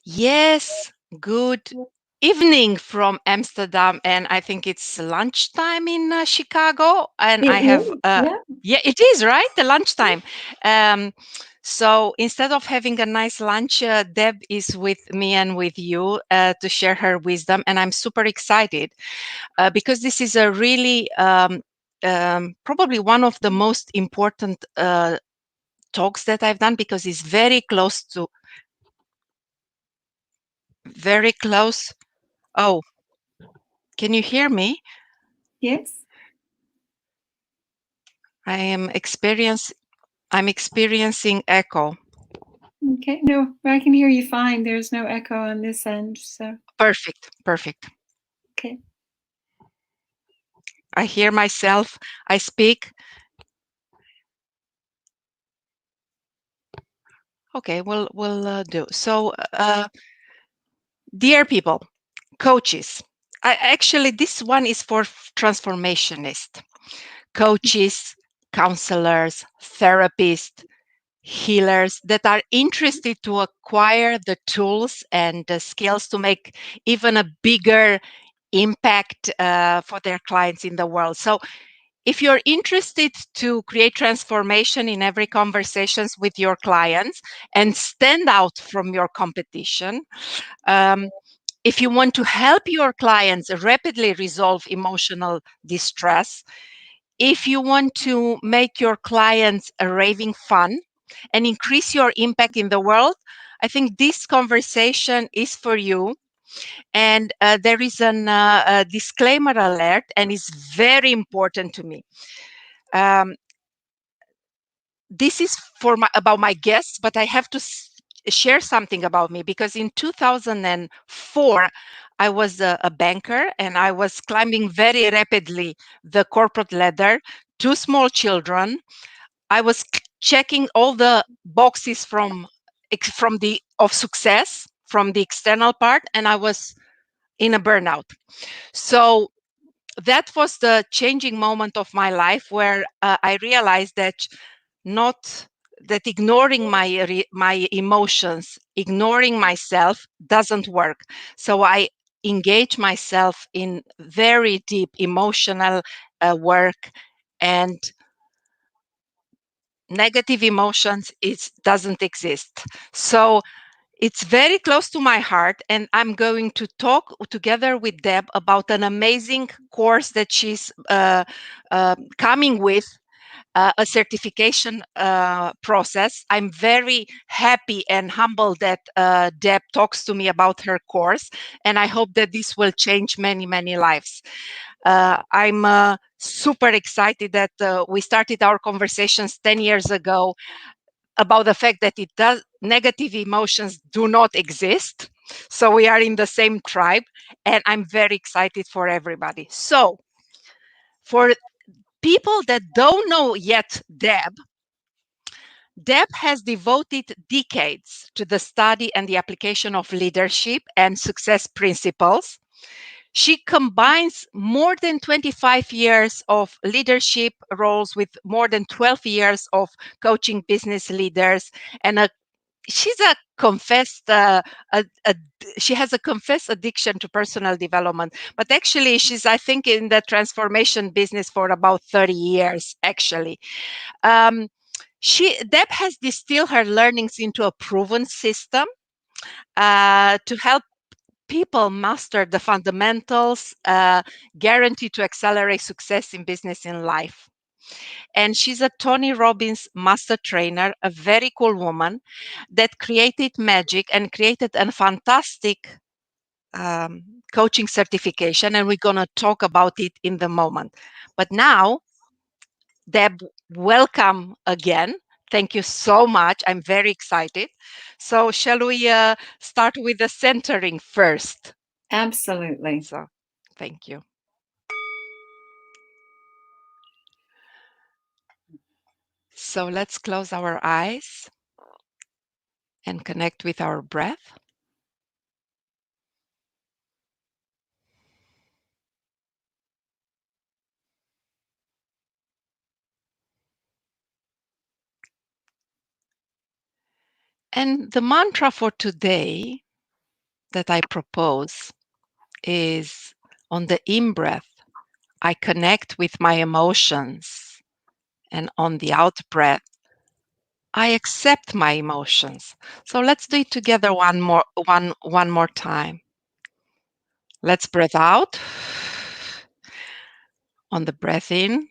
Yes, good evening from Amsterdam, and I think it's lunchtime in Chicago, and It I have is, yeah. yeah, it is right, the lunchtime. Um, so instead of having a nice lunch, Deb is with me and with you to share her wisdom, and I'm super excited because this is a really probably one of the most important talks that I've done because it's very close. Oh, can you hear me? Yes. I am experience I'm experiencing echo. Okay. No, I can hear you fine. There's no echo on this end. So, Perfect, perfect. okay. I hear myself. I speak. Okay, we'll do. So, dear people, coaches. Actually, this one is for transformationists, coaches, counselors, therapists, healers that are interested to acquire the tools and the skills to make even a bigger impact for their clients in the world. So if you're interested to create transformation in every conversations with your clients and stand out from your competition, um, if you want to help your clients rapidly resolve emotional distress, if you want to make your clients raving fun and increase your impact in the world, I think this conversation is for you. And there is a disclaimer alert, and it's very important to me. Um, this is about my guests, but I have to share something about me because in 2004, I was a banker and I was climbing very rapidly the corporate ladder. Two small children. I was checking all the boxes from the of success from the external part, and I was in a burnout. So that was the changing moment of my life where I realized that not that ignoring my emotions, ignoring myself doesn't work. So I engage myself in very deep emotional work, and negative emotions it doesn't exist. So it's very close to my heart, and I'm going to talk together with Deb about an amazing course that she's coming with, a certification process. I'm very happy and humbled that Deb talks to me about her course, and I hope that this will change many, many lives. I'm super excited that we started our conversations 10 years ago about the fact that it does negative emotions do not exist. So we are in the same tribe, and I'm very excited for everybody. So for people that don't know yet Deb has devoted decades to the study and the application of leadership and success principles. She combines more than 25 years of leadership roles with more than 12 years of coaching business leaders, and she's a confessed she has a confessed addiction to personal development, but actually she's, I think, in the transformation business for about 30 years actually. um, Deb has distilled her learnings into a proven system to help people master the fundamentals, guaranteed to accelerate success in business and life. And she's a Tony Robbins master trainer, a very cool woman that created magic and created a fantastic um, coaching certification. And we're going to talk about it in the moment. But now, Deb, welcome again. Thank you so much. I'm very excited. So, shall we start with the centering first? Absolutely. So, thank you. So, let's close our eyes and connect with our breath. And the mantra for today that I propose is on the in-breath, I connect with my emotions. And on the out-breath, I accept my emotions. So let's do it together one more time. Let's breathe out. On the breath in,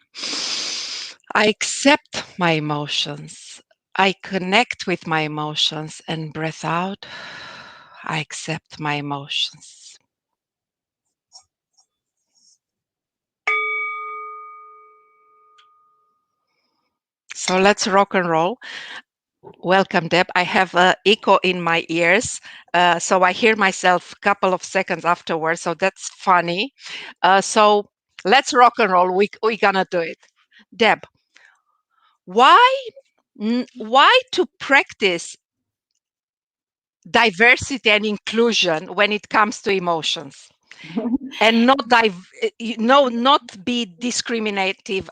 I accept my emotions. I connect with my emotions, and breath out. I accept my emotions. So let's rock and roll. Welcome, Deb. I have echo in my ears, so I hear myself a couple of seconds afterwards. So that's funny. So let's rock and roll. We're gonna do it. Deb, why why to practice diversity and inclusion when it comes to emotions, and not be discriminative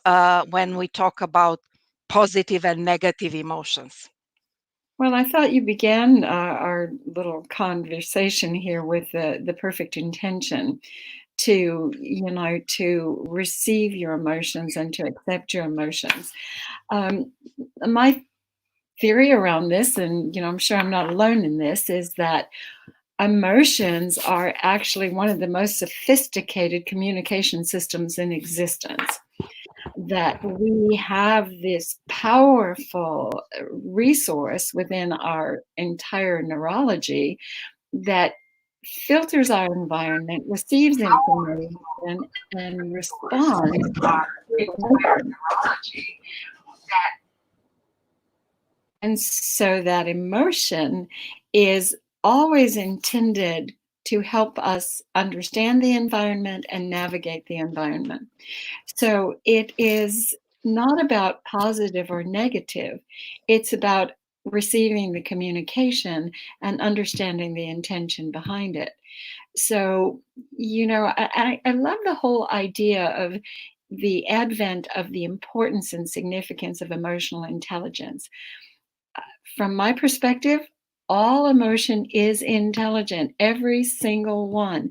when we talk about positive and negative emotions? Well, I thought you began our little conversation here with the perfect intention to receive your emotions and to accept your emotions. My theory around this, and I'm sure I'm not alone in this, is that emotions are actually one of the most sophisticated communication systems in existence. That we have this powerful resource within our entire neurology that filters our environment, receives information, and responds to emotion. And so that emotion is always intended to help us understand the environment and navigate the environment. So it is not about positive or negative. It's about receiving the communication and understanding the intention behind it. So, I love the whole idea of the advent of the importance and significance of emotional intelligence. From my perspective, all emotion is intelligent, every single one.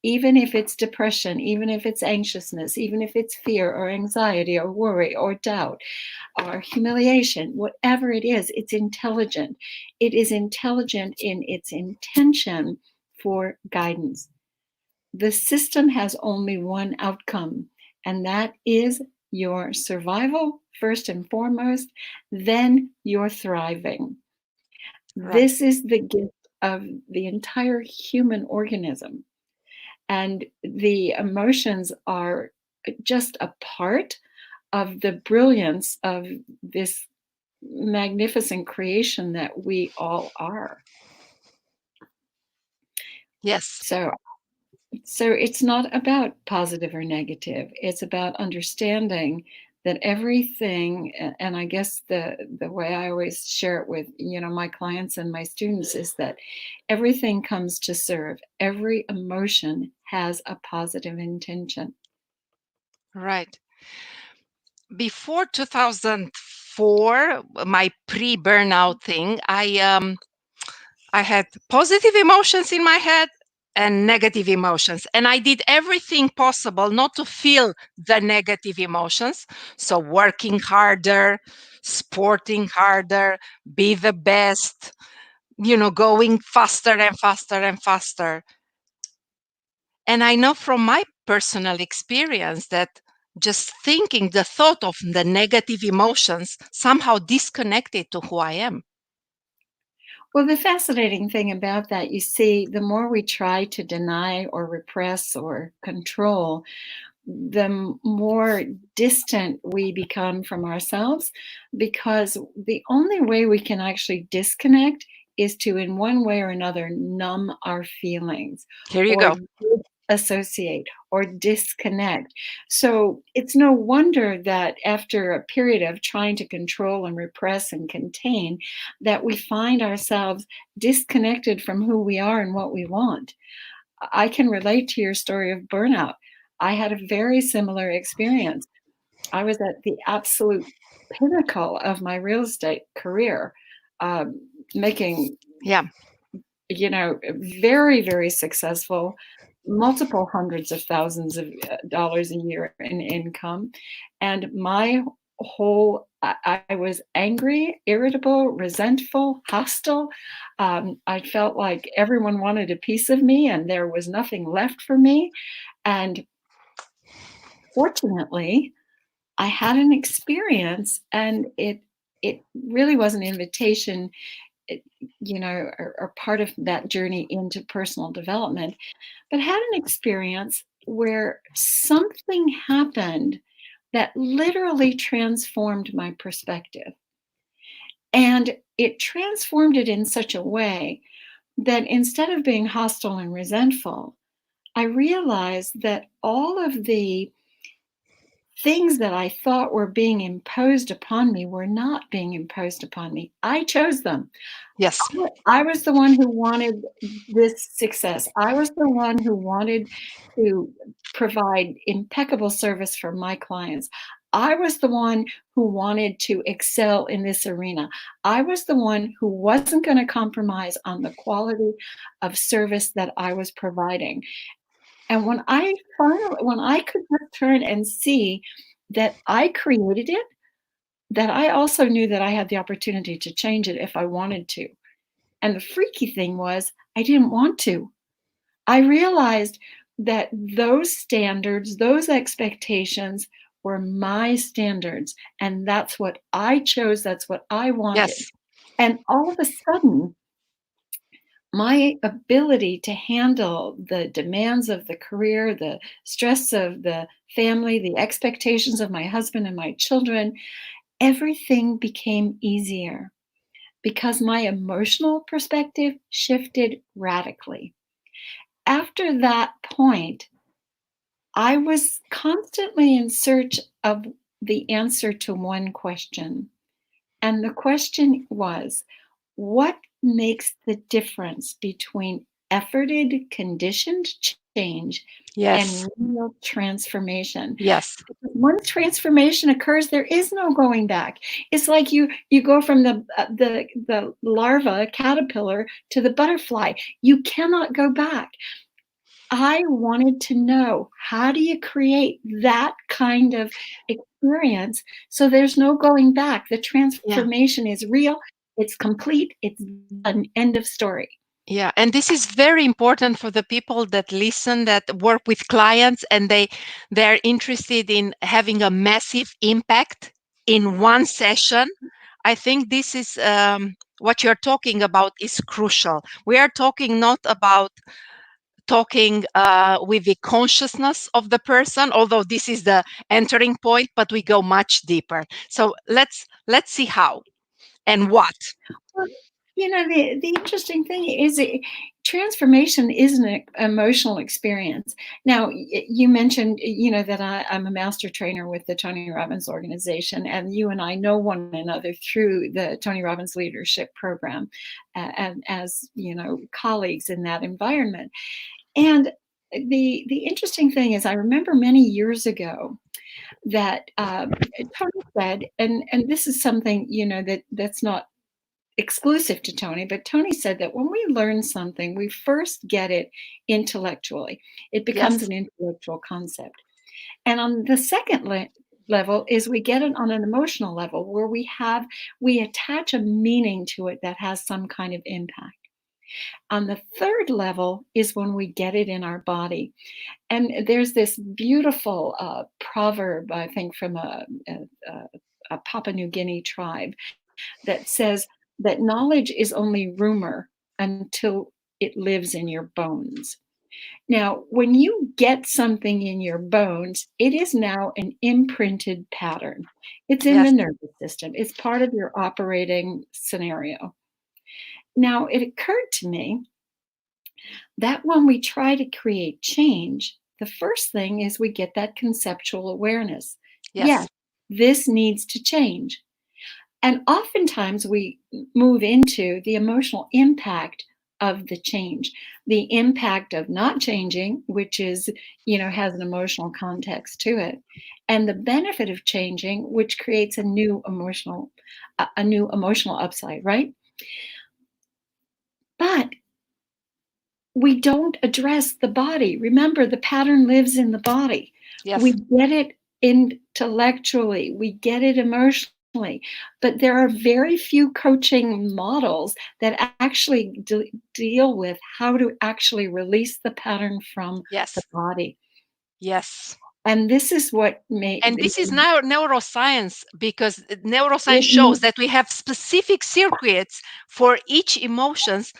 Even if it's depression, even if it's anxiousness, even if it's fear or anxiety or worry or doubt or humiliation, whatever it is, it's intelligent. It is intelligent in its intention for guidance. The system has only one outcome, and that is your survival, first and foremost, then your thriving. Right. This is the gift of the entire human organism. And the emotions are just a part of the brilliance of this magnificent creation that we all are. Yes. So it's not about positive or negative. It's about understanding that everything, and I guess the way I always share it with my clients and my students is that everything comes to serve. Every emotion has a positive intention. Right. Before 2004, my pre-burnout thing, I had positive emotions in my head and negative emotions, and I did everything possible not to feel the negative emotions. So working harder, sporting harder, be the best, going faster and faster and faster. And I know from my personal experience that just thinking the thought of the negative emotions somehow disconnected to who I am. Well, the fascinating thing about that, you see, the more we try to deny or repress or control, the more distant we become from ourselves, because the only way we can actually disconnect is to, in one way or another, numb our feelings Here you or go. associate or disconnect. So it's no wonder that after a period of trying to control and repress and contain, that we find ourselves disconnected from who we are and what we want. I can relate to your story of burnout. I had a very similar experience. I was at the absolute pinnacle of my real estate career, making Yeah. very, very successful, multiple hundreds of thousands of dollars a year in income. And my I was angry, irritable, resentful, hostile. I felt like everyone wanted a piece of me and there was nothing left for me. And fortunately, I had an experience, and it really was an invitation, it, or part of that journey into personal development, but had an experience where something happened that literally transformed my perspective. And it transformed it in such a way that instead of being hostile and resentful, I realized that all of the things that I thought were being imposed upon me were not being imposed upon me. I chose them. Yes. I was the one who wanted this success. I was the one who wanted to provide impeccable service for my clients. I was the one who wanted to excel in this arena. I was the one who wasn't going to compromise on the quality of service that I was providing. And when I could return and see that I created it, that I also knew that I had the opportunity to change it if I wanted to. And the freaky thing was, I didn't want to. I realized that those standards, those expectations were my standards. And that's what I chose. That's what I wanted. Yes. And all of a sudden, my ability to handle the demands of the career, the stress of the family, the expectations of my husband and my children, everything became easier because my emotional perspective shifted radically. After that point, I was constantly in search of the answer to one question. And the question was, what makes the difference between efforted, conditioned change Yes. and real transformation? Yes. Because once transformation occurs, there is no going back. It's like you go from the larva caterpillar to the butterfly. You cannot go back. I wanted to know, how do you create that kind of experience so there's no going back? The Yeah. transformation is real, it's complete, it's done, end of story. Yeah, and this is very important for the people that listen, that work with clients, and they're interested in having a massive impact in one session. I think this is what you're talking about is crucial. We are talking not about talking with the consciousness of the person, although this is the entering point, but we go much deeper. So let's see how and what. Well, the interesting thing is transformation is an emotional experience. Now, you mentioned, that I'm a master trainer with the Tony Robbins organization, and you and I know one another through the Tony Robbins leadership program, and as, colleagues in that environment. And the interesting thing is, I remember many years ago that Tony said, and this is something, that's not exclusive to Tony, but Tony said that when we learn something, we first get it intellectually. It becomes Yes. an intellectual concept. And on the second level is we get it on an emotional level where we attach a meaning to it that has some kind of impact. On the third level is when we get it in our body. And there's this beautiful proverb, I think, from a Papua New Guinea tribe that says that knowledge is only rumor until it lives in your bones. Now, when you get something in your bones, it is now an imprinted pattern. It's in the Yes. nervous system, it's part of your operating scenario. Now, it occurred to me that when we try to create change, the first thing is we get that conceptual awareness. Yes, Yes. this needs to change. And oftentimes we move into the emotional impact of the change, the impact of not changing, which is, has an emotional context to it, and the benefit of changing, which creates a new emotional upside, right? But we don't address the body. Remember, the pattern lives in the body. We Yes. get it intellectually, we get it emotionally, but there are very few coaching models that actually deal with how to actually release the pattern from the Yes. body. Yes. And this is what made And this is now neuroscience, because neuroscience it shows that we have specific circuits for each emotions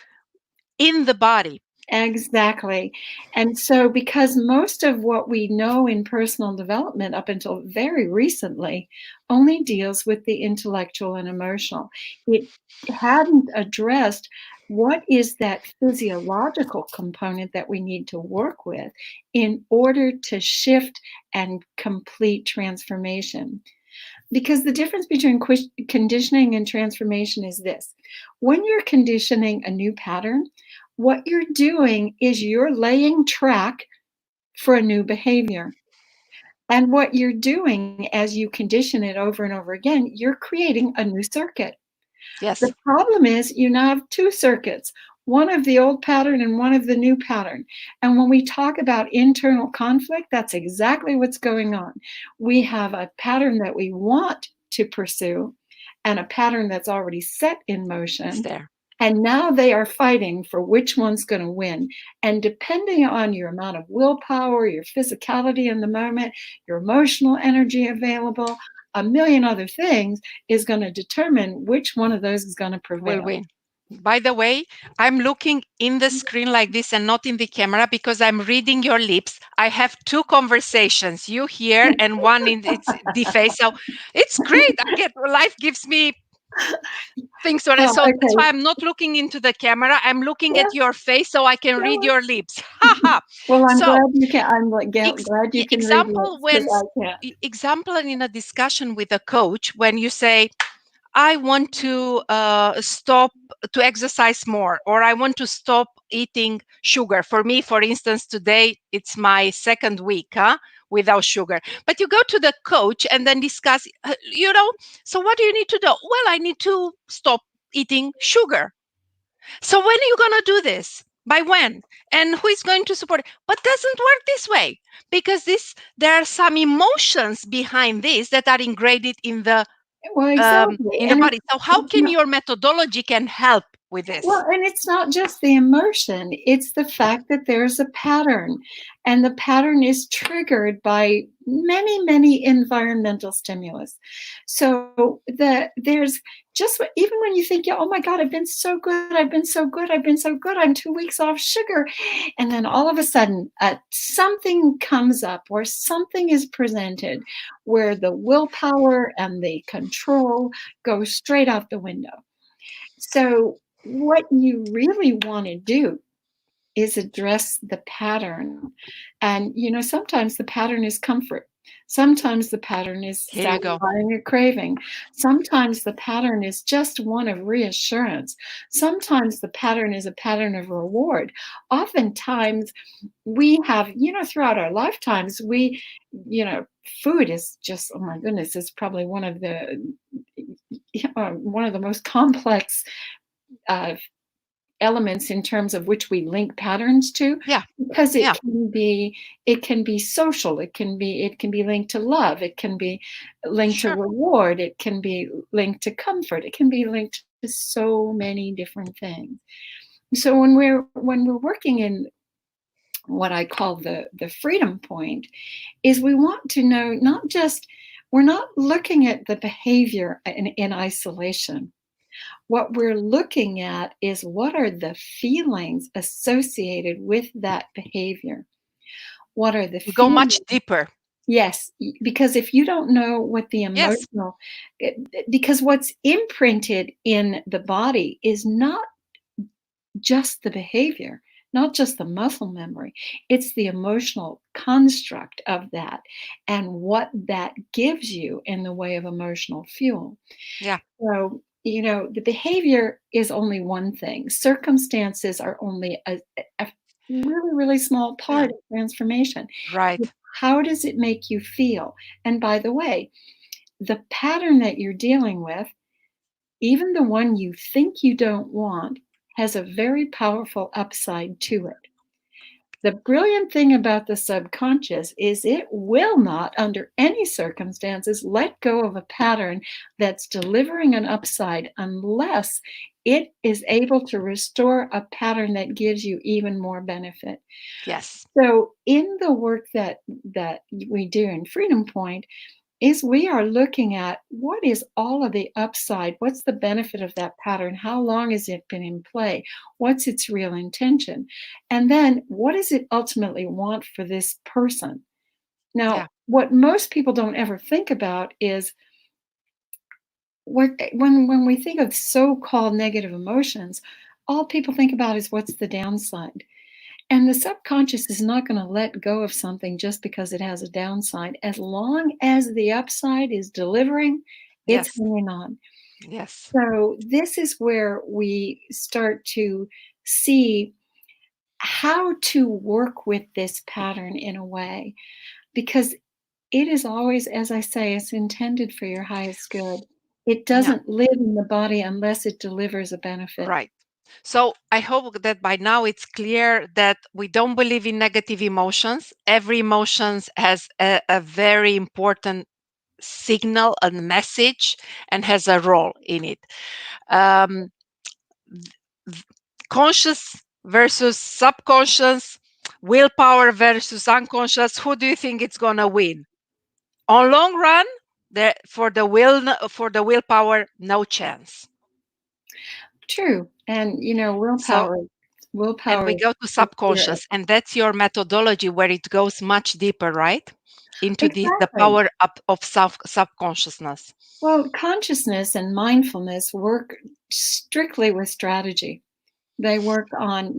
in the body. exactly. And so, because most of what we know in personal development up until very recently only deals with the intellectual and emotional, it hadn't addressed what is that physiological component that we need to work with in order to shift and complete transformation. Because the difference between conditioning and transformation is this: when you're conditioning a new pattern, what you're doing is you're laying track for a new behavior. And what you're doing as you condition it over and over again, you're creating a new circuit. The Yes. problem is you now have two circuits, one of the old pattern and one of the new pattern. And when we talk about internal conflict, that's exactly what's going on. We have a pattern that we want to pursue and a pattern that's already set in It's motion. there. And now they are fighting for which one's going to win. And depending on your amount of willpower, your physicality in the moment, your emotional energy available, a million other things is going to determine which one of those is going to Will prevail. win. By the way, I'm looking in the screen like this and not in the camera because I'm reading your lips. I have two conversations, you here and one in it's the face. So it's great. I get life gives me things on it. Oh, So that's okay. why I'm not looking into the camera. I'm looking Yeah, at your face so I can yeah. read your lips. Ha ha. Well, I'm So glad you can. I'm like glad you can read example lips because when I can't. example in a discussion with a coach when you say I want to stop to exercise more, or I want to stop eating sugar. For me, for instance, today it's my second week without sugar. But you go to the coach and then discuss, so what do you need to do? Well, I need to stop eating sugar. So when are you going to do this? By when? And who is going to support it? But doesn't work this way because there are some emotions behind this that are ingrained Well, exactly, in the and body. So how it's can not. your methodology can help with Well, this? and it's not just the emotion, it's the fact that there's a pattern, and the pattern is triggered by many, many environmental stimulus. So there's just even when you think, yeah, oh my God, I've been so good, I've been so good, I've been so good, I'm 2 weeks off sugar. And then all of a sudden, something comes up or something is presented where the willpower and the control go straight out the window. So, what you really want to do is address the pattern. And, sometimes the pattern is comfort. Sometimes the pattern is Here you go. satisfying a craving. Sometimes the pattern is just one of reassurance. Sometimes the pattern is a pattern of reward. Oftentimes, we have, throughout our lifetimes, you know, food is just, oh my goodness, is probably one of the most complex uh, elements in terms of which we link patterns to, Yeah. because Yeah. it can be social, it can be linked to love, it can be linked to Sure. reward, it can be linked to comfort, it can be linked to so many different things. So when we're working in what I call the freedom point, is we want to know, not just, we're not looking at the behavior in isolation. What we're looking at is what are the feelings associated with that behavior? What are the You go feelings? much deeper. Yes, because if you don't know what the Yes. emotional, because what's imprinted in the body is not just the behavior, not just the muscle memory, it's the emotional construct of that and what that gives you in the way of emotional fuel. Yeah. So, the behavior is only one thing. Circumstances are only a really, really small Yeah. part of transformation. Right. How does it make you feel? And by the way, the pattern that you're dealing with, even the one you think you don't want, has a very powerful upside to it. The brilliant thing about the subconscious is it will not, under any circumstances, let go of a pattern that's delivering an upside unless it is able to restore a pattern that gives you even more benefit. Yes. So, in the work that we do in Freedom Point, is we are looking at what is all of the upside, what's the benefit of that pattern, how long has it been in play, what's its real intention, and then what does it ultimately want for this person. Yeah. Now, what most people don't ever think about is when we think of so-called negative emotions, all people think about is what's the downside. And the subconscious is not going to let go of something just because it has a downside. As long as the upside is delivering, it's Yes. hanging on. Yes. So, this is where we start to see how to work with this pattern in a way, because it is always, as I say, it's intended for your highest good. It Yeah. doesn't live in the body unless it delivers a benefit. Right. So I hope that by now it's clear that we don't believe in negative emotions. Every emotion has a very important signal and message and has a role in it. Um, th- th- Conscious versus subconscious, willpower versus unconscious. Who do you think it's gonna win? On long run, for the willpower, no chance. True. And So and willpower we is go to the spirit. subconscious, and that's your methodology where it goes much deeper, right? Into the Exactly. power up of subconsciousness. Well, consciousness and mindfulness work strictly with strategy. They work on,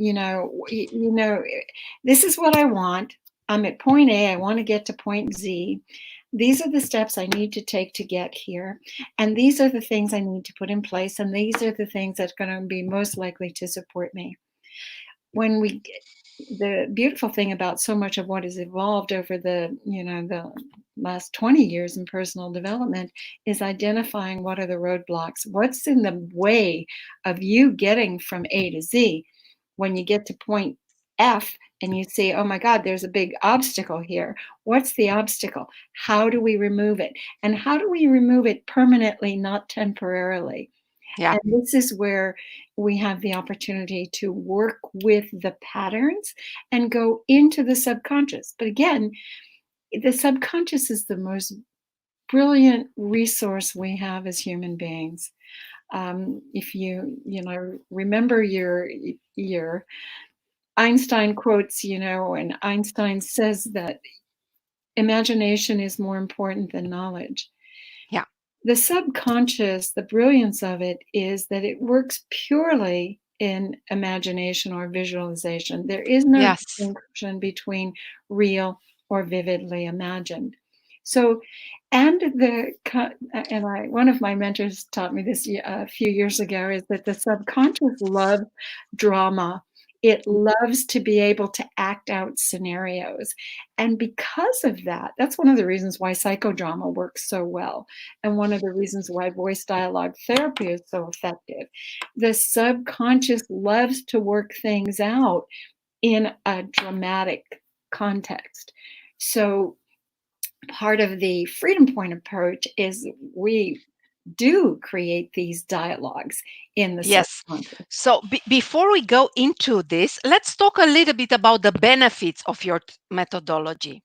this is what I want. I'm at point A. I want to get to point Z. These are the steps I need to take to get here. And these are the things I need to put in place. And these are the things that are going to be most likely to support me. When we The beautiful thing about so much of what has evolved over the last 20 years in personal development is identifying what are the roadblocks, what's in the way of you getting from A to Z. When you get to point F and you see, oh my God, there's a big obstacle here. What's the obstacle? How do we remove it? And how do we remove it permanently, not temporarily? Yeah. And this is where we have the opportunity to work with the patterns and go into the subconscious. But again, the subconscious is the most brilliant resource we have as human beings. If you remember your Einstein quotes, and Einstein says that imagination is more important than knowledge. Yeah. The subconscious, the brilliance of it is that it works purely in imagination or visualization. There is no Yes. distinction between real or vividly imagined. So, and one of my mentors taught me this a few years ago is that the subconscious loves drama. It loves to be able to act out scenarios. And because of that, that's one of the reasons why psychodrama works so well and one of the reasons why voice dialogue therapy is so effective. The subconscious loves to work things out in a dramatic context. So, part of the Freedom Point approach is we do create these dialogues in the Yes. subconscious. So before we go into this, let's talk a little bit about the benefits of your methodology.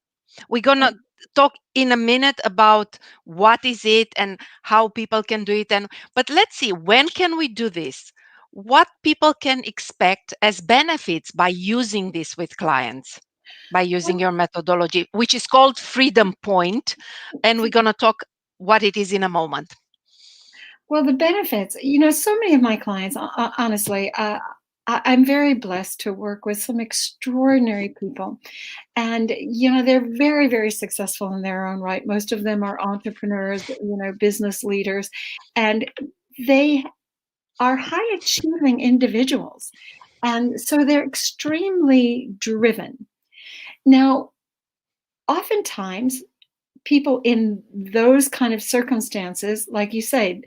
We're gonna talk in a minute about what is it and how people can do it. But let's see, when can we do this? What people can expect as benefits by using this with clients, by using your methodology, which is called Freedom Point, and we're gonna talk what it is in a moment. Well, the benefits, so many of my clients, honestly, I'm very blessed to work with some extraordinary people. And, they're very, very successful in their own right. Most of them are entrepreneurs, business leaders, and they are high achieving individuals. And so they're extremely driven. Now, oftentimes, people in those kind of circumstances, like you say,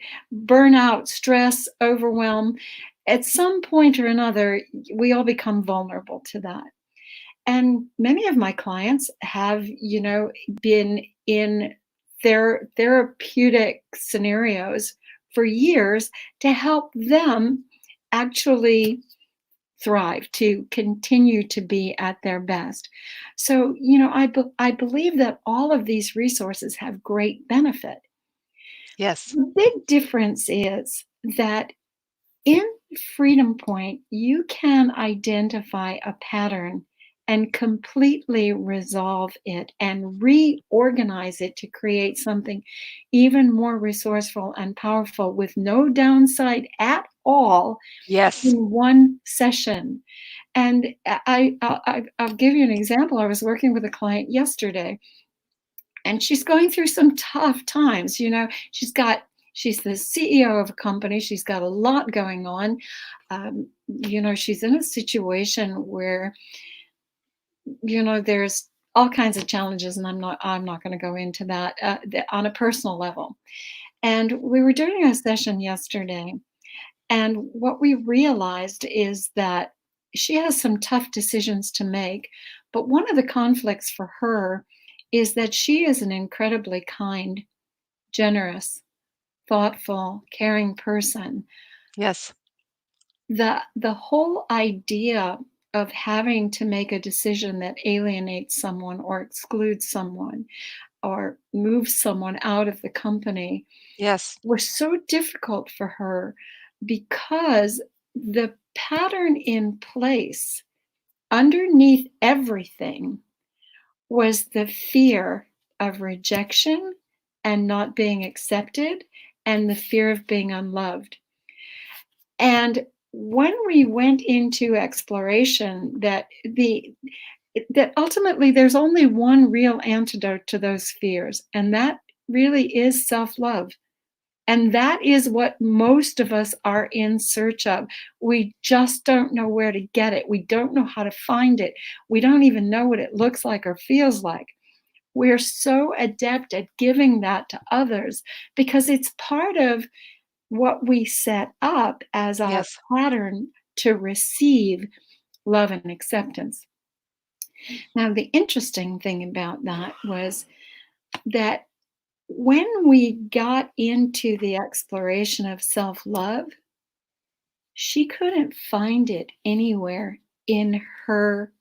burnout, stress, overwhelm, at some point or another, we all become vulnerable to that. And many of my clients have, been in their therapeutic scenarios for years to help them actually thrive, to continue to be at their best. So, I believe that all of these resources have great benefit. Yes. The big difference is that in Freedom Point, you can identify a pattern and completely resolve it and reorganize it to create something even more resourceful and powerful with no downside at all Yes. in one session. And I'll give you an example. I was working with a client yesterday, and she's going through some tough times. She's the CEO of a company. She's got a lot going on. She's in a situation where there's all kinds of challenges, and I'm not going to go into that on a personal level. And we were doing a session yesterday, and what we realized is that she has some tough decisions to make. But one of the conflicts for her is that she is an incredibly kind, generous, thoughtful, caring person. Yes. The whole idea of having to make a decision that alienates someone or excludes someone or moves someone out of the company Yes. was so difficult for her because the pattern in place underneath everything was the fear of rejection and not being accepted and the fear of being unloved. And when we went into exploration, that ultimately there's only one real antidote to those fears, and that really is self-love. And that is what most of us are in search of. We just don't know where to get it. We don't know how to find it. We don't even know what it looks like or feels like. We're so adept at giving that to others because it's part of what we set up as our Yes. pattern to receive love and acceptance. Now, the interesting thing about that was that when we got into the exploration of self love, she couldn't find it anywhere in her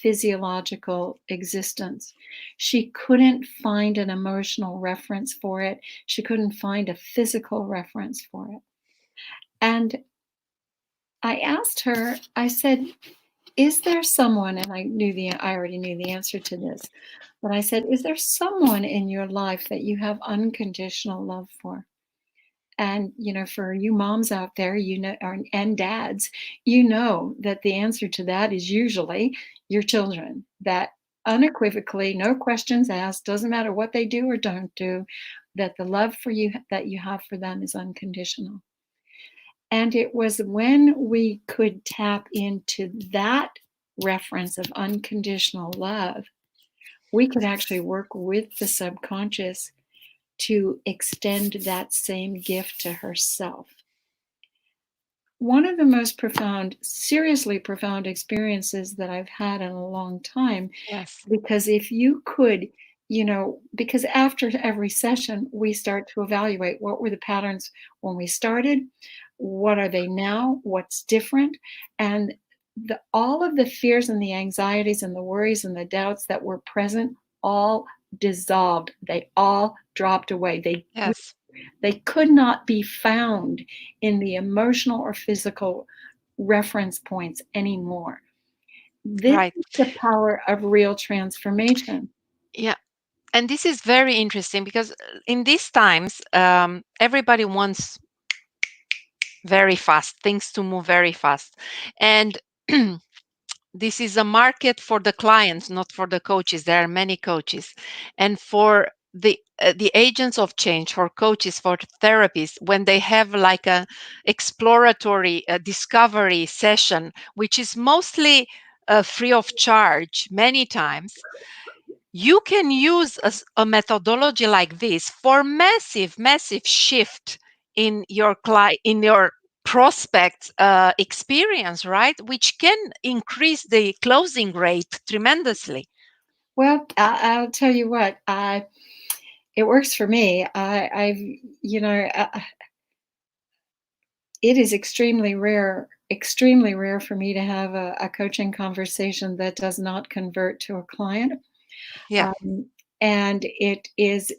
physiological existence. She couldn't find an emotional reference for it. She couldn't find a physical reference for it. And I asked her, I said, is there someone, and I already knew the answer to this, but I said, is there someone in your life that you have unconditional love for? And, for you moms out there, and dads, that the answer to that is usually your children, that unequivocally, no questions asked, doesn't matter what they do or don't do, that the love for you that you have for them is unconditional. And it was when we could tap into that reference of unconditional love, we could actually work with the subconscious to extend that same gift to herself. One of the most profound, seriously profound experiences that I've had in a long time, Yes. because if you could, because after every session, we start to evaluate what were the patterns when we started, what are they now, what's different, and all of the fears and the anxieties and the worries and the doubts that were present all dissolved. They all dropped away. Yes. They could not be found in the emotional or physical reference points anymore. This Right. is the power of real transformation. Yeah. And this is very interesting because in these times, everybody wants very fast things to move very fast. And this is a market for the clients, not for the coaches. There are many coaches. And for the agents of change, for coaches, for therapists, when they have like a exploratory discovery session, which is mostly free of charge many times, you can use a methodology like this for massive shift in your prospects experience, right? Which can increase the closing rate tremendously. Well, I'll tell you what, it works for me. I've, it is extremely rare for me to have a coaching conversation that does not convert to a client. Yeah, Um, and it is,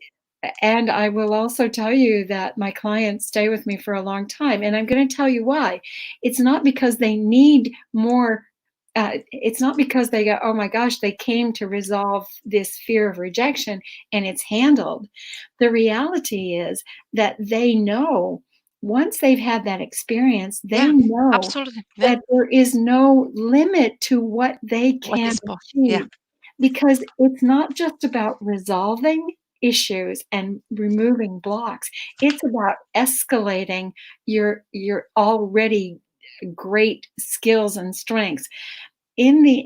and I will also tell you that my clients stay with me for a long time. And I'm going to tell you why. It's not because they need more. It's not because they go, oh my gosh, they came to resolve this fear of rejection and it's handled. The reality is that they know once they've had that experience, they yeah, know absolutely. Yeah, that there is no limit to what they what can is yeah, achieve because it's not just about resolving issues and removing blocks. It's about escalating your already great skills and strengths. In the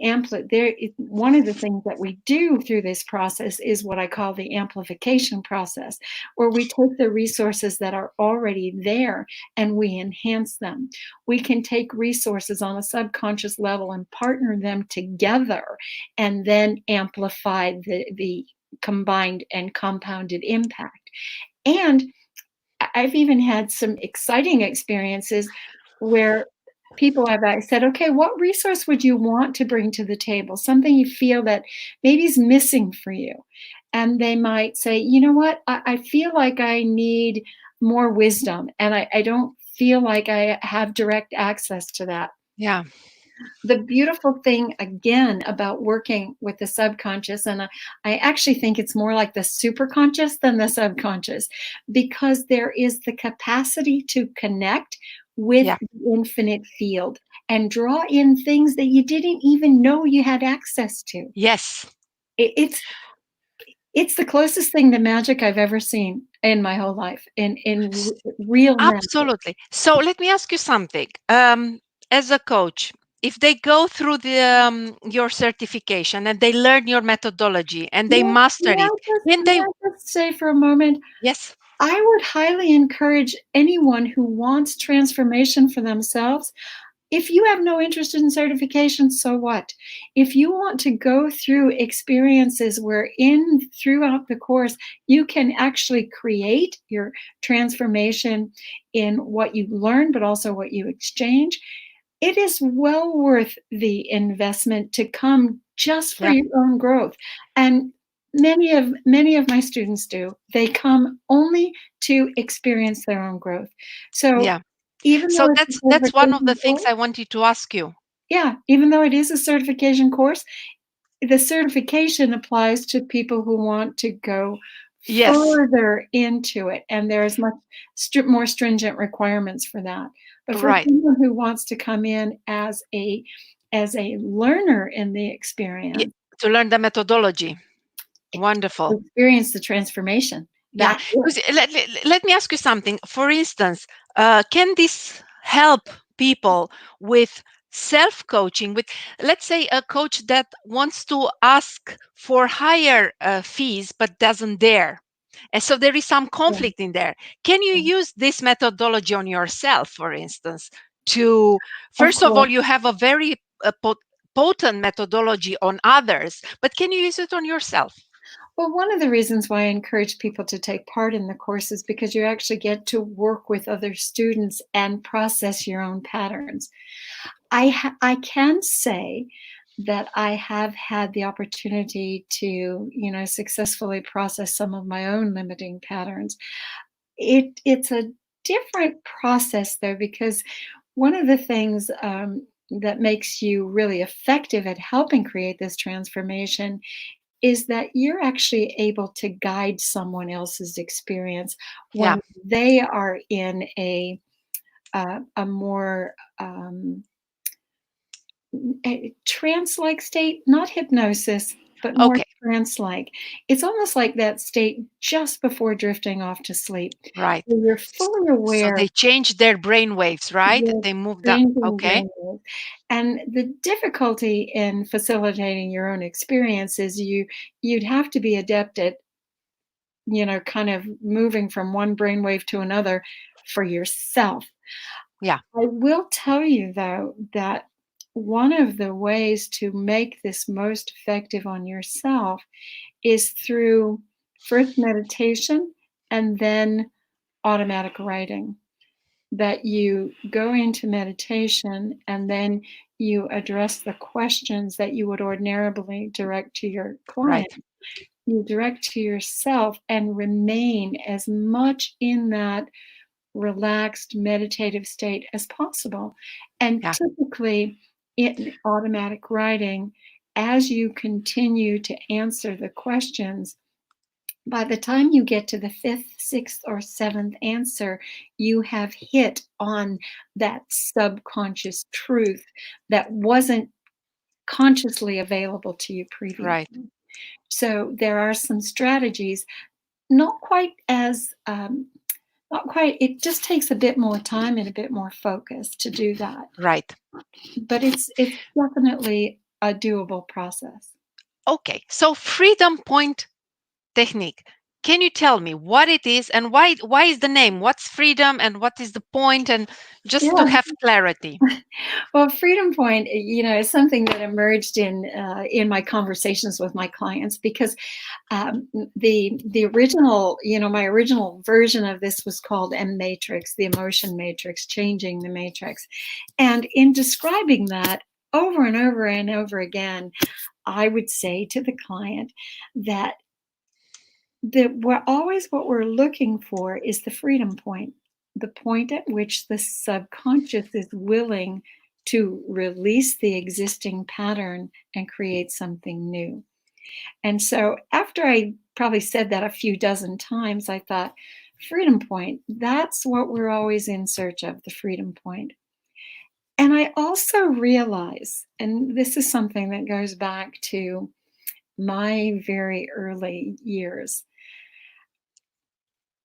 one of the things that we do through this process is what I call the amplification process, where we take the resources that are already there and we enhance them. We can take resources on a subconscious level and partner them together and then amplify the combined and compounded impact. And I've even had some exciting experiences where people have said, okay, what resource would you want to bring to the table? Something you feel that maybe is missing for you. And they might say, you know what, I feel like I need more wisdom and I don't feel like I have direct access to that. yeah, The beautiful thing again about working with the subconscious, and I actually think it's more like the superconscious than the subconscious, because there is the capacity to connect with yeah. the infinite field and draw in things that you didn't even know you had access to. Yes, It, it's the closest thing to magic I've ever seen in my whole life, s- real magic. absolutely. So let me ask you something. As a coach, if they go through the your certification and they learn your methodology and they mastered it, then May they I just say for a moment, yes, I would highly encourage anyone who wants transformation for themselves. If you have no interest in certification, so what? If you want to go through experiences where throughout the course you can actually create your transformation in what you learn, but also what you exchange, it is well worth the investment to come just for yeah, your own growth. And many of my students do. They come only to experience their own growth. So yeah. even So though it's a that's one of the certification things course, I wanted to ask you. yeah, even though it is a certification course, the certification applies to people who want to go Yes, further into it, and there's much more stringent requirements for that. But for right. someone who wants to come in as a learner in the Yeah, experience, to learn the methodology. Wonderful. experience the transformation, Yeah, that's it. because let me ask you something. For instance, can this help people with self-coaching? With, let's say, a coach that wants to ask for higher fees but doesn't dare, and so there is some Yeah, conflict in there. Can you yeah. use this methodology on yourself, for instance, to Of first of all, course. you have a very potent methodology on others, but can you use it on yourself? Well, one of the reasons why I encourage people to take part in the course is because you actually get to work with other students and process your own patterns. I can say that I have had the opportunity to, successfully process some of my own limiting patterns. It's a different process though, because one of the things that makes you really effective at helping create this transformation is that you're actually able to guide someone else's experience Yeah. when they are in a more a trance-like state, not hypnosis, but more Okay. trance-like. It's almost like that state just before drifting off to sleep, Right. where you're S fully so aware they change their brain waves, right? you're They move the changing okay. brainwaves. And the difficulty in facilitating your own experience is you'd have to be adept at, kind of moving from one brainwave to another for yourself. Yeah. I will tell you, though, that one of the ways to make this most effective on yourself is through first meditation and then automatic writing. That you go into meditation and then you address the questions that you would ordinarily direct to your client. Right. You direct to yourself and remain as much in that relaxed meditative state as possible. And Yeah. typically, in automatic writing, as you continue to answer the questions, by the time you get to the fifth, sixth, or seventh answer, you have hit on that subconscious truth that wasn't consciously available to you Right. previously. So there are some strategies, not quite as not quite. It just takes a bit more time and a bit more focus to do that, Right. but it's definitely a doable process. Okay. So freedom point technique. Can you tell me what it is and why is the name? What's freedom and what is the point? And just to Yeah. have clarity. Well, Freedom Point, is something that emerged in my conversations with my clients because the original, my original version of this was called M Matrix, the emotion matrix, changing the matrix, and in describing that over and over and over again, I would say to the client that what we're looking for is the freedom point, the point at which the subconscious is willing to release the existing pattern and create something new. And so after I probably said that a few dozen times, I thought, freedom point, that's what we're always in search of, the freedom point. And I also realize, and this is something that goes back to my very early years,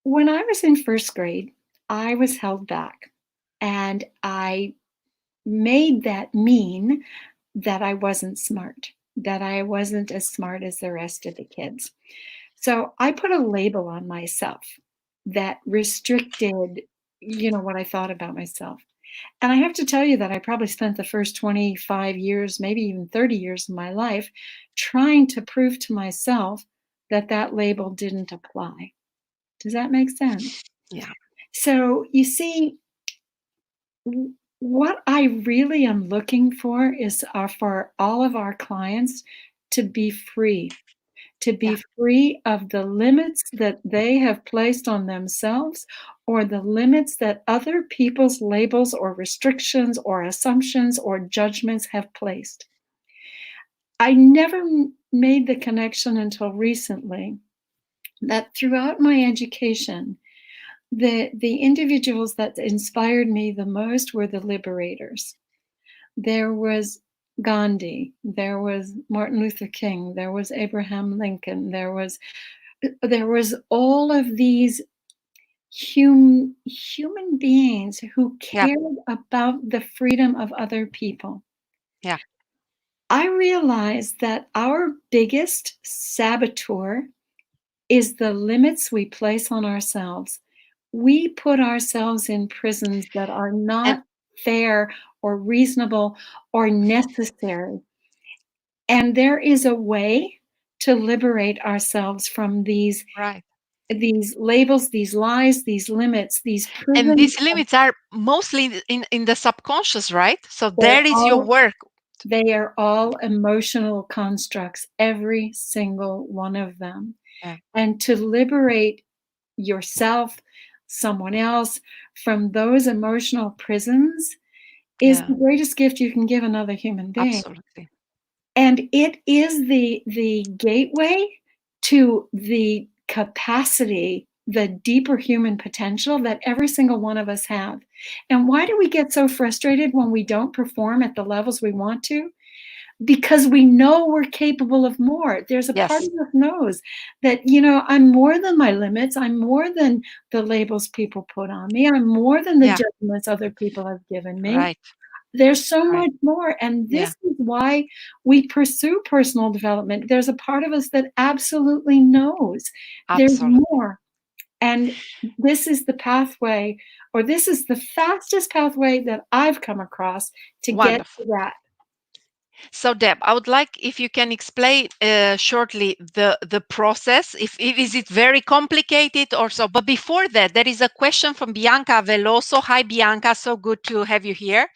when I was in first grade, I was held back, and I made that mean that I wasn't smart, that I wasn't as smart as the rest of the kids. So I put a label on myself that restricted, what I thought about myself. And I have to tell you that I probably spent the first 25 years, maybe even 30 years of my life trying to prove to myself that that label didn't apply. Does that make sense? Yeah. So you see, what I really am looking for is for all of our clients to be free, to Yeah. be free of the limits that they have placed on themselves or the limits that other people's labels or restrictions or assumptions or judgments have placed. I never made the connection until recently that throughout my education, the individuals that inspired me the most were the liberators. There was Gandhi, there was Martin Luther King, there was Abraham Lincoln, there was all of these human beings who Yeah. cared about the freedom of other people. Yeah. I realized that our biggest saboteur is the limits we place on ourselves. We put ourselves in prisons that are And not fair or reasonable or necessary. And there is a way to liberate ourselves from right. these labels, these lies, these limits, these And prisons. these limits are mostly in the subconscious, right? So They're there is your all work. they are all emotional constructs, every single one of them. Yeah. And to liberate yourself, someone else from those emotional prisons is Yeah. the greatest gift you can give another human being. Absolutely. And it is the gateway to the capacity, the deeper human potential that every single one of us have. And why do we get so frustrated when we don't perform at the levels we want to? Because we know we're capable of more. There's a part Yes. of us knows that, I'm more than my limits. I'm more than the labels people put on me. I'm more than the Yeah. judgments other people have given me. Right. There's so Right. much more, and this Yeah. is why we pursue personal development. There's a part of us that absolutely knows there's Absolutely. more, And this is the pathway, or this is the fastest pathway that I've come across to get Wonderful. to that. So, Deb, I would like if you can explain shortly the process. If is it very complicated or so? But before that, there is a question from Bianca Veloso. Hi, Bianca. So good to have you here.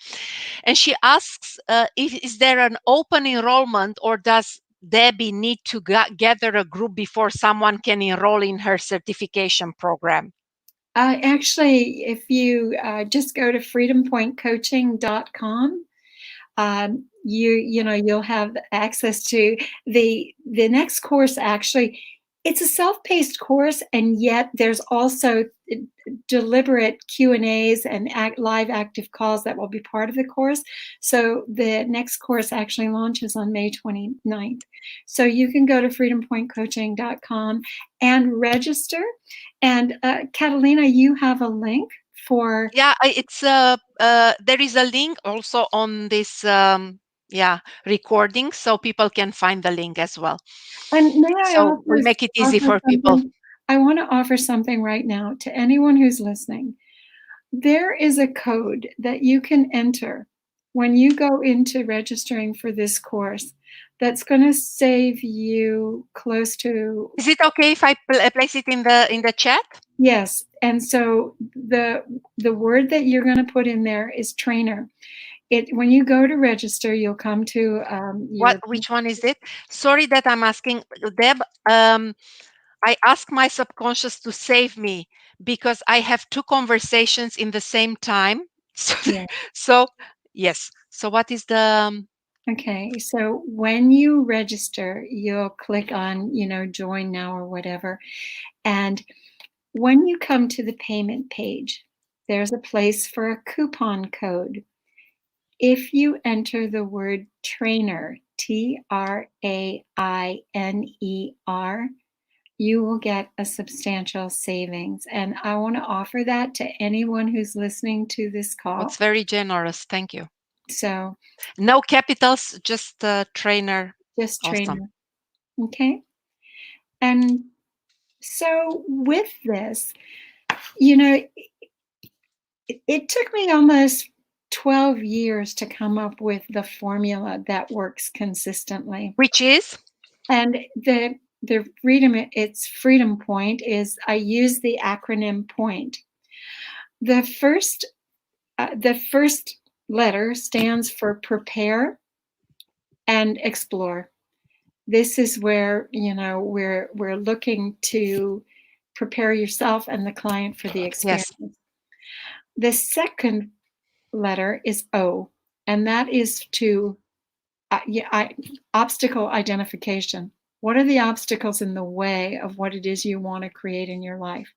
And she asks, if, is there an open enrollment, or does Debbie need to gather a group before someone can enroll in her certification program? Actually, if you just go to freedompointcoaching.com, you'll have access to the next course. Actually, it's a self-paced course, and yet there's also deliberate Q&As and live active calls that will be part of the course. So the next course actually launches on May 29th. So you can go to freedompointcoaching.com and register. And Catalina, you have a link for... Yeah, it's there is a link also on this recording, so people can find the link as well. And may I So we make it easy offer for people. something? I want to offer something right now to anyone who's listening. There is a code that you can enter when you go into registering for this course that's going to save you close to... Is it okay if I place it in the chat? Yes. And so the word that you're going to put in there is trainer. When you go to register, you'll come to Which one is it? Sorry that I'm asking, Deb. I ask my subconscious to save me because I have two conversations in the same time. So, Yeah. so yes. So what is the Okay, so when you register, you'll click on, join now or whatever. And when you come to the payment page, there's a place for a coupon code. If you enter the word trainer, TRAINER, you will get a substantial savings. And I want to offer that to anyone who's listening to this That's call. very generous. Thank you. So No capitals, just trainer. just Awesome. trainer. Okay. And so with this, it took me almost 12 years to come up with the formula that works consistently. Which is? And the Freedom Point is, I use the acronym POINT. The first letter stands for prepare and explore. This is where, we're looking to prepare yourself and the client for the experience. Yes. The second letter is O, and that is to obstacle identification. What are the obstacles in the way of what it is you want to create in your life?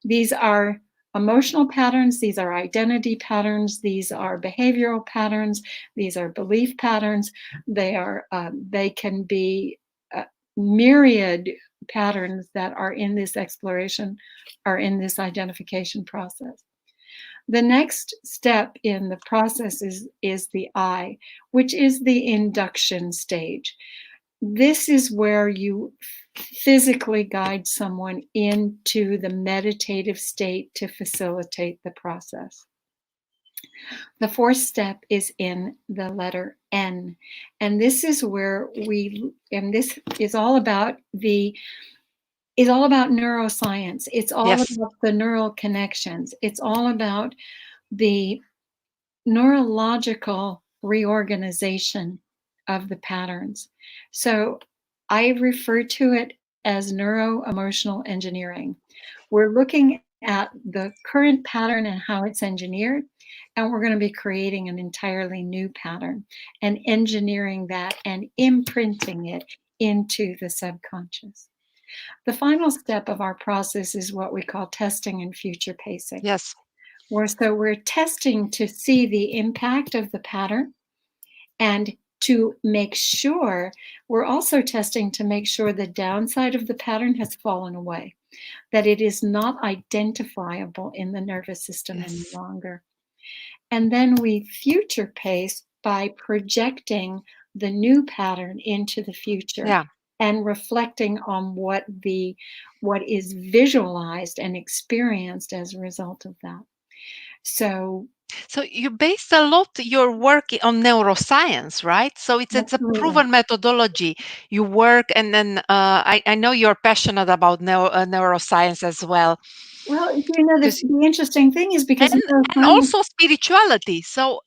These are emotional patterns, these are identity patterns, these are behavioral patterns, these are belief patterns. They can be myriad patterns that are in this exploration, are in this identification process. The next step in the process is the I, which is the induction stage. This is where you physically guide someone into the meditative state to facilitate the process. The fourth step is in the letter N, and this is where this is all about neuroscience. It's all about the neural connections. It's all about the neurological reorganization of the patterns. So I refer to it as neuro-emotional engineering. We're looking at the current pattern and how it's engineered, and we're going to be creating an entirely new pattern and engineering that and imprinting it into the subconscious. The final step of our process is what we call testing and future pacing. Yes. We're testing to see the impact of the pattern, and to make sure, we're also testing to make sure the downside of the pattern has fallen away, that it is not identifiable in the nervous system any longer. And then we future pace by projecting the new pattern into the future. Yeah. and reflecting on what is visualized and experienced as a result of that. So So you based a lot your work on neuroscience, right? So it's a absolutely. proven methodology. You work, and then I know you're passionate about neuroscience as well, Well, you know, because the interesting thing is because and neuroscience, also spirituality. So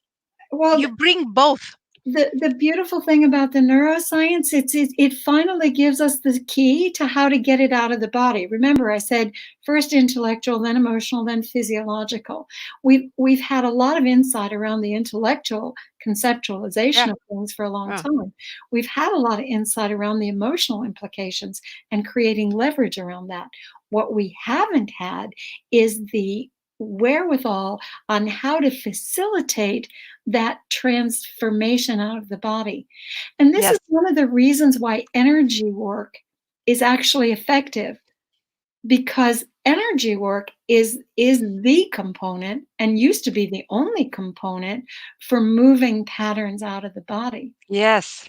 well, you bring both. the beautiful thing about the neuroscience, it finally gives us the key to how to get it out of the body. Remember, I said first intellectual, then emotional, then physiological. We've had a lot of insight around the intellectual Yeah, conceptualization of things for a long yeah, time. We've had a lot of insight around the emotional implications and creating leverage around that. What we haven't had is the wherewithal on how to facilitate that transformation out of the body. And this yes, is one of the reasons why energy work is actually effective, because energy work is the component and used to be the only component for moving patterns out of the body. yes,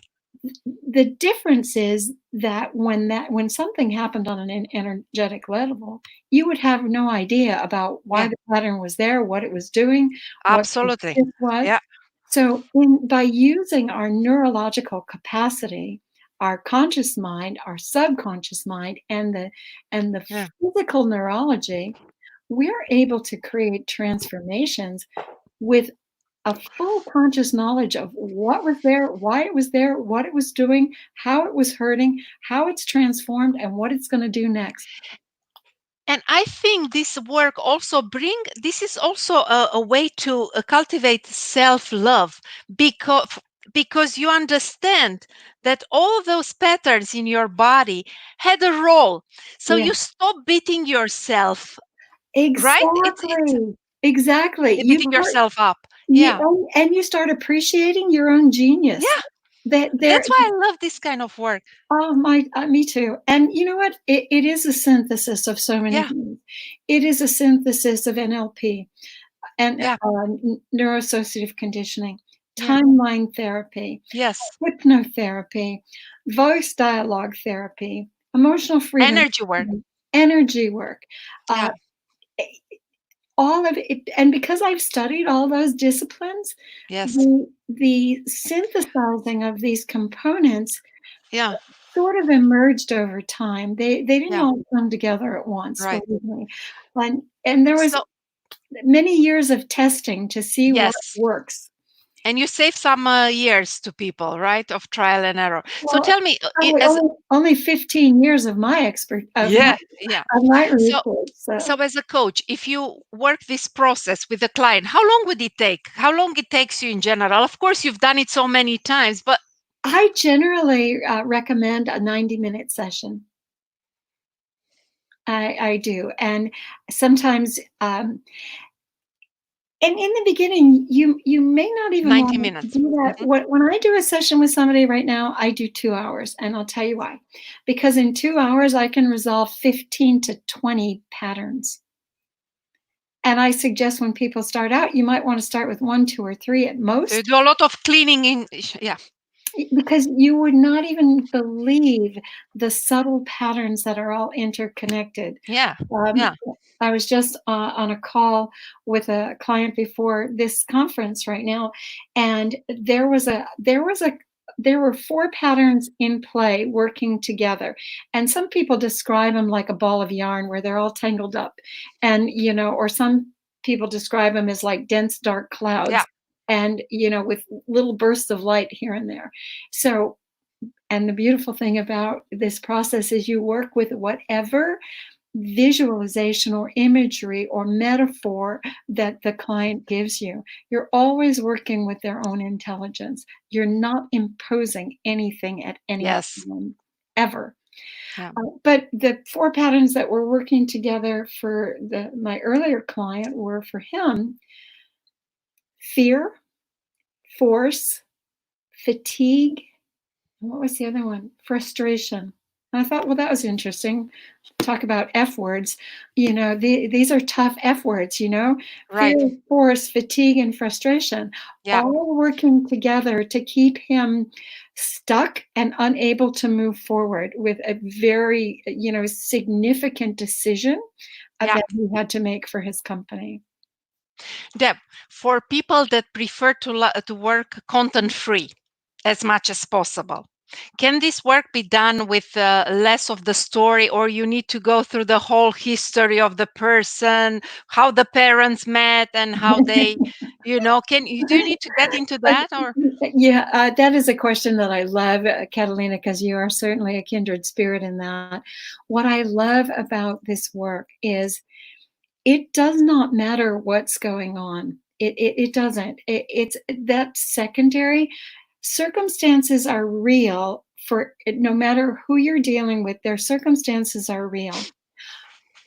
The difference is that when something happened on an energetic level, you would have no idea about why yeah, the pattern was there, what it was doing, what the absolutely. shift was. Yeah, So, by using our neurological capacity, our conscious mind, our subconscious mind, and the yeah. physical neurology, we're able to create transformations with a full conscious knowledge of what was there, what it was doing, how it was hurting, how it's transformed, and what it's going to do next. And I think this work also this is also a way to cultivate self-love, because you understand that all those patterns in your body had a role. So Yeah, you stop beating yourself, right? It's exactly. Exactly. You beating start, yourself up. you, Yeah. and you start appreciating your own genius. Yeah. That there, That's why I love this kind of work. oh my, me too. And you know what? It is a synthesis of so many Yeah. things. It is a synthesis of NLP and Yeah. neuroassociative conditioning, Yeah. timeline therapy, Yes. hypnotherapy, voice dialogue therapy, emotional freedom, Energy work. energy work, uh, Yeah. all of it. And because I've studied all those disciplines, Yes. the synthesizing of these components Yeah. sort of emerged over time. They didn't Yeah. all come together at once, Right. believe me. And there was So many years of testing to see what yes. works. And you save some years to people, right? Of trial and error. So Well, tell me, probably as only 15 years of my expert yeah, yeah. of my So research. So as a coach, if you work this process with a client, how long would it take? How long it takes you in general? Of course, you've done it so many times, but I generally recommend a 90-minute session. I do, and sometimes, and in the beginning, you may not even 90 want to minutes. do that. Hmm. When I do a session with somebody right now, I do 2 hours, and I'll tell you why. Because in 2 hours, I can resolve 15 to 20 patterns. And I suggest when people start out, you might want to start with one, two, or three at So you most, do a lot of cleaning in, yeah, because you would not even believe the subtle patterns that are all interconnected. yeah, Um, yeah, I was just on a call with a client before this conference right now, and there were four patterns in play working together. And some people describe them like a ball of yarn where they're all tangled up, and or some people describe them as like dense dark yeah, clouds, and with little bursts of light here and there. So, and the beautiful thing about this process is you work with whatever visualization or imagery or metaphor that the client gives you. You're always working with their own intelligence. You're not imposing anything at yes, anyone ever. yeah. But the four patterns that were working together for my earlier client were for him: fear, force, fatigue, and what was the other one? Frustration. And I thought, well, that was interesting. Talk about F words. These are tough F words, fear, Right. force, fatigue, and frustration, Yeah, all working together to keep him stuck and unable to move forward with a very, significant decision Yeah. that he had to make for his company. Deb, for people that prefer to work content free as much as possible, can this work be done with less of the story, or you need to go through the whole history of the person, how the parents met and how they, do you need to get into that, or? Yeah, that is a question that I love, Catalina, because you are certainly a kindred spirit in that. What I love about this work is it does not matter what's going on. It doesn't. It's that secondary. Circumstances are real for no matter who you're dealing with, their circumstances are real.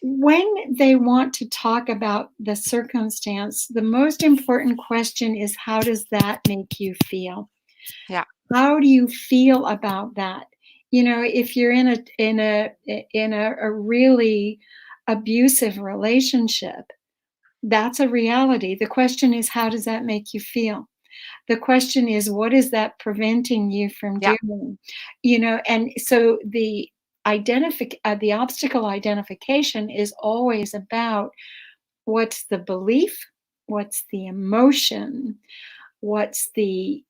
When they want to talk about the circumstance, the most important question is, how does that make you feel? Yeah. How do you feel about that? If you're in a really abusive relationship, that's a reality. The question is, how does that make you feel? The question is, what is that preventing you from Yeah. doing? And so the obstacle identification is always about what's the belief, what's the emotion, what's the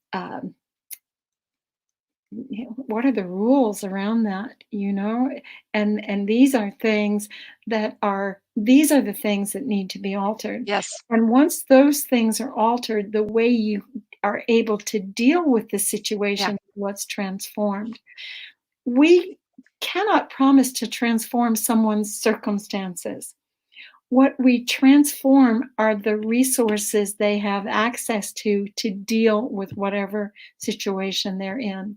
what are the rules around that, and these are the things that need to be altered. Yes. And once those things are altered, the way you are able to deal with the Yeah. situation is what's transformed. We cannot promise to transform someone's circumstances. What we transform are the resources they have access to deal with whatever situation they're in.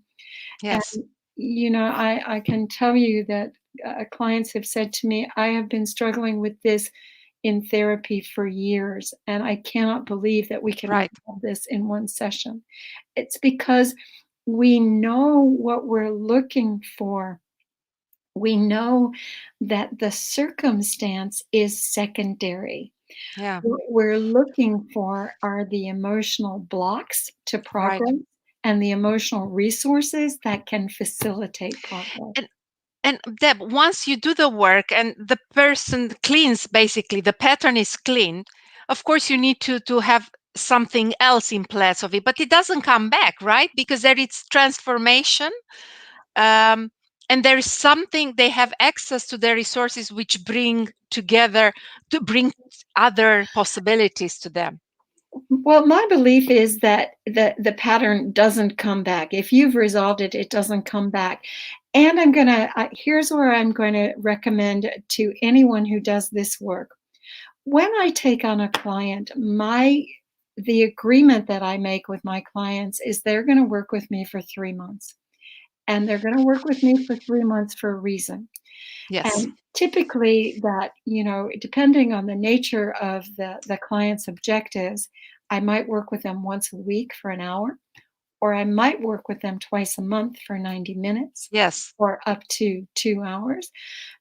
Yes. And, I can tell you that clients have said to me, I have been struggling with this in therapy for years, and I cannot believe that we can Right. resolve this in one session. It's because we know what we're looking for. We know that the circumstance is secondary. Yeah. What we're looking for are the emotional blocks to Right. progress and the emotional resources that can facilitate progress. And Deb, once you do the work and the person cleans, basically the pattern is cleaned, of course you need to have something else in place of it, but it doesn't come back, right? Because there is transformation, um, and there is something, they have access to the resources which bring together to bring other possibilities to them. Well, my belief is that the pattern doesn't come back. If you've resolved it, it doesn't come back. And here's where I'm going to recommend to anyone who does this work. When I take on a client, the agreement that I make with my clients is they're going to work with me for 3 months. And they're going to work with me for 3 months for a reason. Yes. And typically that, depending on the nature of the client's objectives, I might work with them once a week for an hour, or I might work with them twice a month for 90 minutes Yes. or up to 2 hours.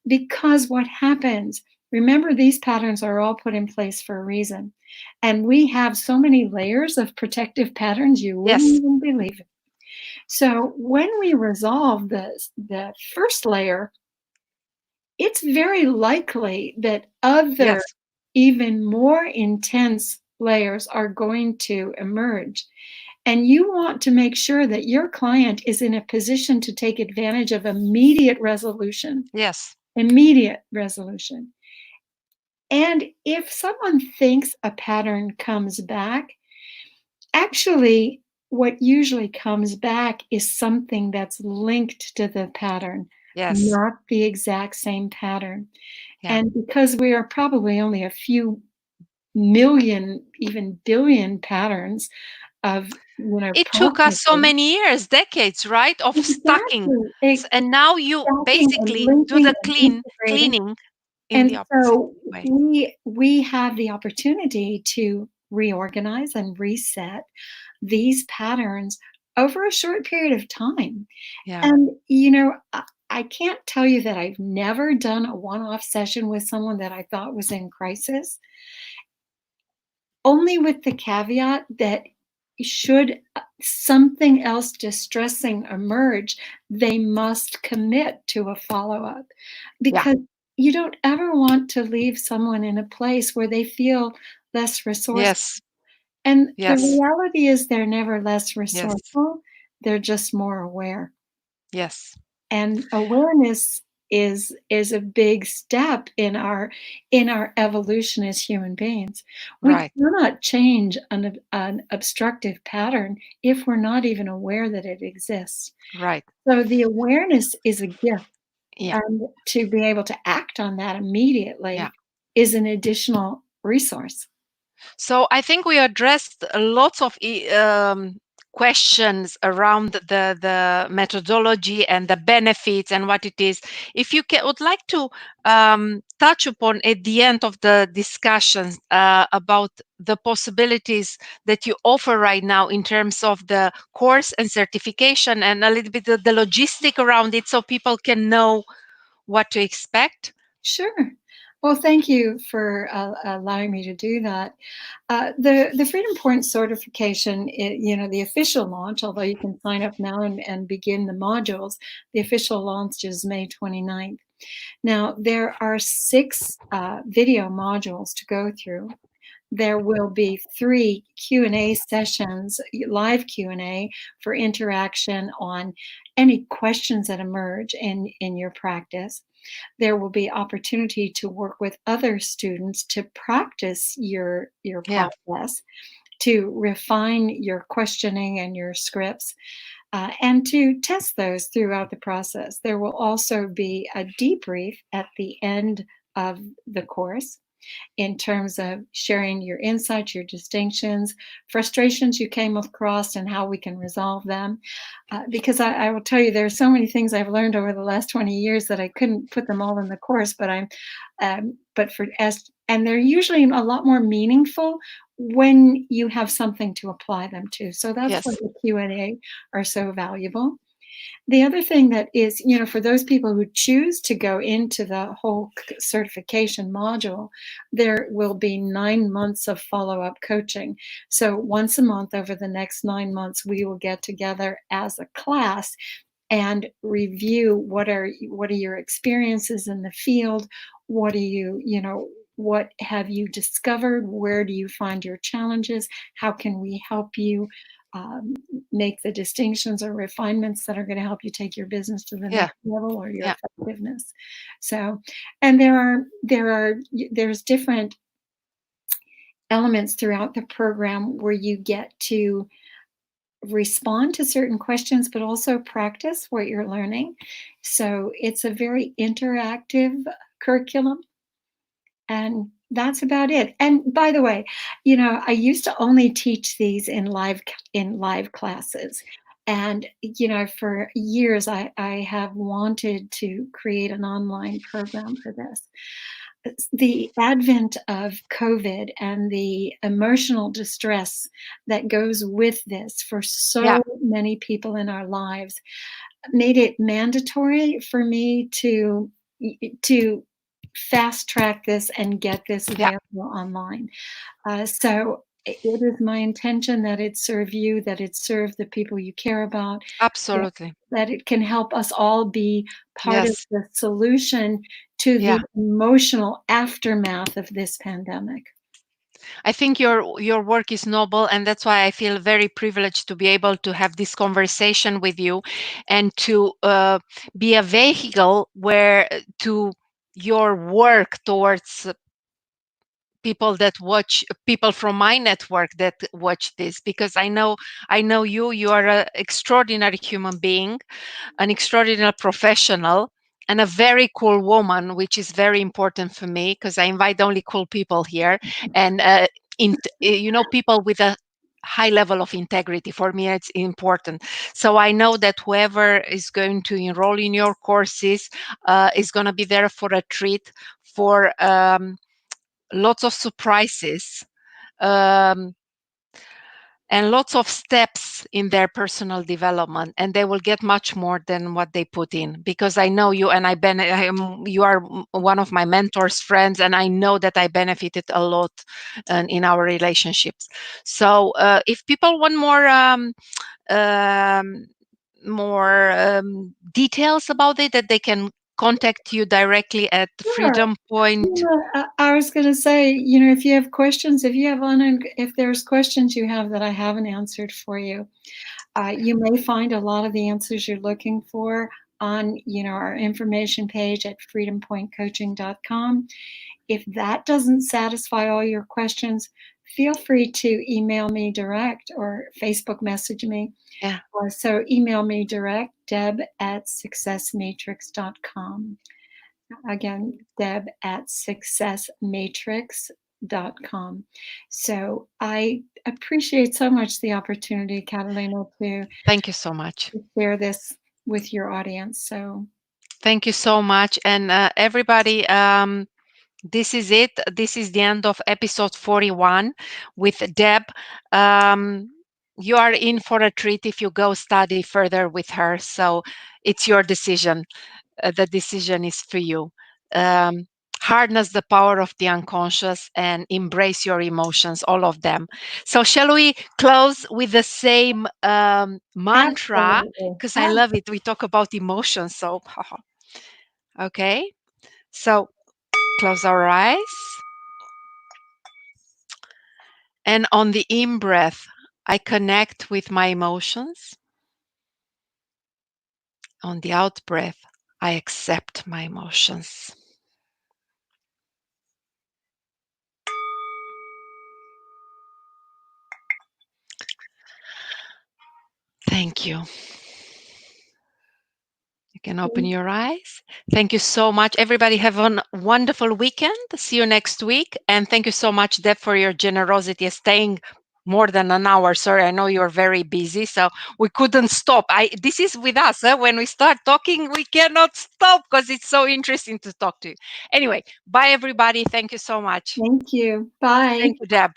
Because what happens, remember, these patterns are all put in place for a reason. And we have so many layers of protective patterns, you wouldn't Yes. even believe it. So when we resolve the first layer, it's very likely that other, Yes. even more intense layers are going to emerge. And you want to make sure that your client is in a position to take advantage of immediate resolution. Yes. Immediate resolution. And if someone thinks a pattern comes back, actually, what usually comes back is something that's linked to the pattern, Yes. not the exact same pattern. Yeah. And because we are probably only a few million, even billion patterns of, It took us so processing. many years, decades, right, of stacking. Exactly. And now you Stacking and basically do linking the and integrating. cleaning in And the opposite so way. we have the opportunity to reorganize and reset these patterns over a short period of time. Yeah. And, I can't tell you that I've never done a one-off session with someone that I thought was in crisis, only with the caveat that should something else distressing emerge, they must commit to a follow-up, Yeah. because you don't ever want to leave someone in a place where they feel less resourceful. Yes. And the Yes. reality is they're never less Yes. resourceful, they're just more aware. Yes. And awareness is a big step in our evolution as human beings. We Right. cannot change an obstructive pattern if we're not even aware that it exists. Right. So the awareness is a gift, Yeah. and to be able to act on that Yeah. immediately is an additional resource. So I think we addressed lots of questions around the methodology and the benefits and what it is. If you would like to touch upon at the end of the discussion about the possibilities that you offer right now in terms of the course and certification, and a little bit of the logistic around it, so people can know what to expect. Sure. Well, thank you for allowing me to do that. The Freedom Point certification, the official launch, although you can sign up now and begin the modules, the official launch is May 29th. Now, there are 6 video modules to go through. There will be 3 Q&A sessions, live Q&A, for interaction on any questions that emerge in your practice. There will be opportunity to work with other students to practice your Yeah. process, to refine your questioning and your scripts, and to test those throughout the process. There will also be a debrief at the end of the course in terms of sharing your insights, your distinctions, frustrations you came across, and how we can resolve them. Because I will tell you, there are so many things I've learned over the last 20 years that I couldn't put them all in the course, but for as and they're usually a lot more meaningful when you have something to apply them to. So that's why Yes. the Q&A are so valuable. The other thing that is, for those people who choose to go into the whole certification module, there will be 9 months of follow-up coaching. So once a month over the next 9 months, we will get together as a class and review what are your experiences in the field, what do what have you discovered, where do you find your challenges, how can we help you um, make the distinctions or refinements that are going to help you take your business to the Yeah. next level, or your Yeah. effectiveness. So, and there's different elements throughout the program where you get to respond to certain questions, but also practice what you're learning. So it's a very interactive curriculum, and that's about it. And by the way, I used to only teach these in live classes. And for years I have wanted to create an online program for this. The advent of COVID and the emotional distress that goes with this for Yeah. so many people in our lives made it mandatory for me to fast track this and get this Yeah. available online. So it is my intention that it serve you, that it serve the people you care about, that, Absolutely. that it can help us all be part of Yes. the solution to the Yeah. emotional aftermath of this pandemic. I think your work is noble, and that's why I feel very privileged to be able to have this conversation with you, and to be a vehicle where to your work towards people from my network that watch this, because I know you are an extraordinary human being, an extraordinary professional, and a very cool woman, which is very important for me because I invite only cool people here, and people with a high level of integrity. For me, it's important. So I know that whoever is going to enroll in your courses is going to be there for a treat, for lots of surprises. Um, and lots of steps in their personal development, and they will get much more than what they put in, because I know you, and you are one of my mentors, friends, and I know that I benefited a lot in our relationships. So if people want um, more details about it, that they can contact you directly at Sure. Freedom Point. I was going to say, if you have questions, if there's questions you have that I haven't answered for you, you may find a lot of the answers you're looking for on, our information page at freedompointcoaching.com. If that doesn't satisfy all your questions, feel free to email me direct or Facebook message me. Yeah. So email me direct, deb@successmatrix.com. Again, deb@successmatrix.com. So I appreciate so much the opportunity, Catalina, to Thank you so much. share this with your audience. So Thank you so much. And everybody, this is it. This is the end of episode 41 with Deb. Um, you are in for a treat if you go study further with her. So it's your decision. The decision is for you. Um, Harness the power of the unconscious and embrace your emotions, all of them. So, shall we close with the same mantra? absolutely. Because I love it. We talk about emotions. So, okay. So, close our eyes. And on the in breath, I connect with my emotions. On the out breath, I accept my emotions. Thank you. You can open your eyes. Thank you so much. Everybody have a wonderful weekend. See you next week. And thank you so much, Deb, for your generosity staying more than an hour. Sorry, I know you're very busy, so we couldn't stop. This is with us. When we start talking, we cannot stop because it's so interesting to talk to you. Anyway, bye everybody. Thank you so much. Thank you. Bye. Thank you, Deb.